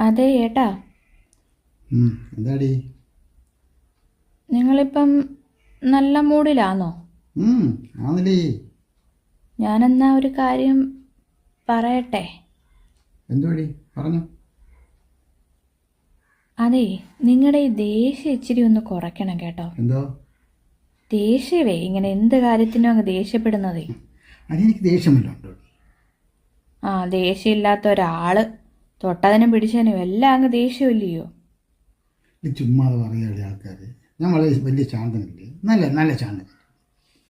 അതെ ഏട്ടാ, എന്താടി? നിങ്ങളിപ്പം നല്ല മൂഡിലാണോ? ആന്നല്ലേ. ഞാനെന്നാ ഒരു കാര്യം പറയട്ടെ? എന്തുവടി പറഞ്ഞു? അതെ, നിങ്ങളുടെ ഈ ദേഷ്യം ഇച്ചിരി ഒന്ന് കുറയ്ക്കണം കേട്ടോ. എന്തോ ദേഷ്യമേ, ഇങ്ങനെ എന്ത് കാര്യത്തിനും അങ്ങ് ദേഷ്യപ്പെടുന്നതേ. എനിക്ക് ദേഷ്യമല്ല ഉണ്ടോ? ദേഷ്യമില്ലാത്ത ഒരാള് തൊട്ടതിനും പിടിച്ചതിനും എല്ലാം അങ്ങ് ദേഷ്യമില്ലയോ? ചുമ്മാതെ പറയാതെ ആൾക്കാർ. ഞാൻ വളരെ വലിയ ശാന്തനല്ലേ, നല്ല നല്ല ശാന്തൻ.